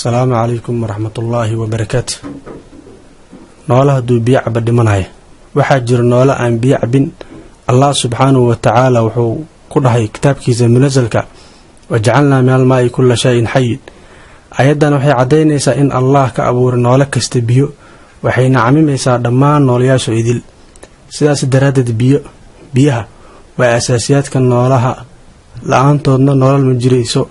السلام عليكم ورحمة الله وبركاته. نوله دو بيع بدمناي وحجر نوله عن بيع بن الله سبحانه وتعالى وحو كله كتاب كيز منزلك وجعلنا من الماء كل شيء حي. أيضا وحي عدينيسا إن الله كأبور نوله كستبيو وحي نعميسا دمان نولياشو إذل سداس درادة بيها وأساسيات كان نولها لأنتودنا نوله المجريسو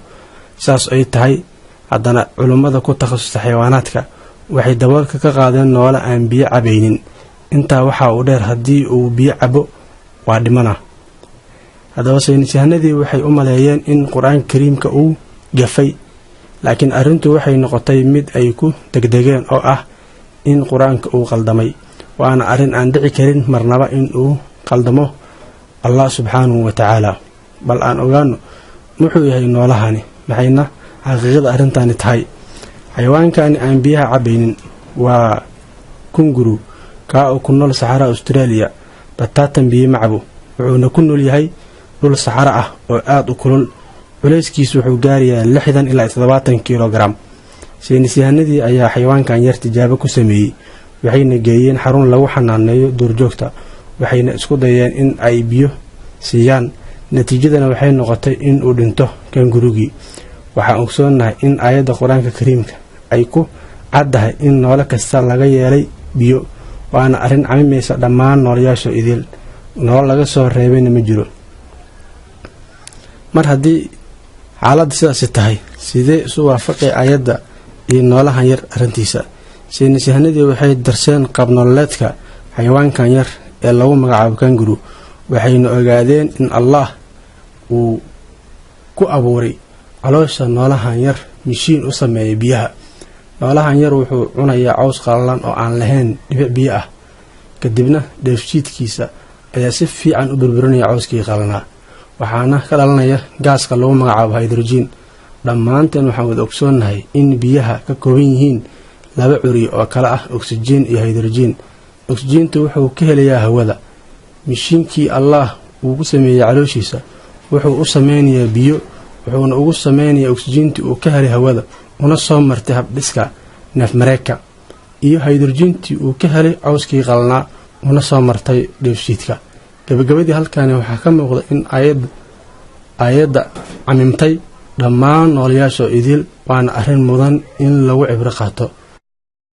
ساس أي تهي haddana culimada ku takhasusta xayawaanaadka waxay daboolka ka qaadeen noole aan biyo cabaynin intaa waxa uu dheer haddii uu biyo cabo waa dhimana. haddaba saynisyahanadii waxay u maleeyeen in qur-aanka kariimka uu gafay laakiin arrintu waxay noqotay mid ay ku degdegeen oo ah in qur-aanka uu qaldamay waana arrin aan dhici karin marnaba in uu qaldamo Allah subxaanahu wa tacaala. bal aan ogaano muxuu yahay noolahani maxayna xaqiiqada arrintaani tahay. xayawaankani aan biyaha cabaynin waa kunguru kaa oo ku nool saxara Australia bataatan biyo macabo wuxuuna ku nool yahay dhul saxara ah oo aad u kulul culayskiisu wuxuu gaarayaa 60 ilaa 70 kilogram. saynisyahanadii ayaa xayawaankan yar tijaabo ku sameeyay waxayna geeyeen xarun lagu xanaaneeyo duurjoogta waxayna isku dayeen in ay biyo siiyaan natiijadana waxay noqotay in uu dhinto kangurugii. waxaan ogsoonahay in aayadda qur-aanka kariimka ay ku caddahay in noole kasta laga yeelay biyo waana arrin camimaysa dhammaan noolayaasha idil nool laga soo reebayna ma jiro. mar haddii xaaladda sidaasi tahay sidee isu waafaqay aayadda iyo noolahan yar arrintiisa. saynisyahanadii waxay darseen qaabnololeedka xayawaankan yar ee lagu magacaabo kanguru waxayna ogaadeen in Allah uu ku abuuray caloosha noolahan yar mishiin u sameeyay biyaha. noolahan yar wuxuu cunayaa caws qalalan oo aan lahayn dhibic biyo ah kadibna dheefshiidkiisa ayaa si fiican u burburinaya cawskii qalanaa waxaana ka dhalanaya gaaska lagu magacaabo hydrogen. dhammaanteen waxaan wada ogsoonahay in biyaha ka kooban yihiin laba curiyo oo kala ah oxygen iyo hydrogen. oxygentu wuxuu ka helayaa hawada mishiinkii Allah uu ku sameeyay calooshiisa wuxuu u sameynayaa biyo wuxuuna ugu sameeyay oxygentii uu ka helay hawada una soo martay habdhiska neefmareeka iyo hydrogentii uu ka helay cawskii qalnaa una soo martay dheefshiidka. gabagabadii halkaani waxaa ka muuqda in aayadda camimtay dhammaan noolayaasha idil waana arrin mudan in lagu cibro qaato.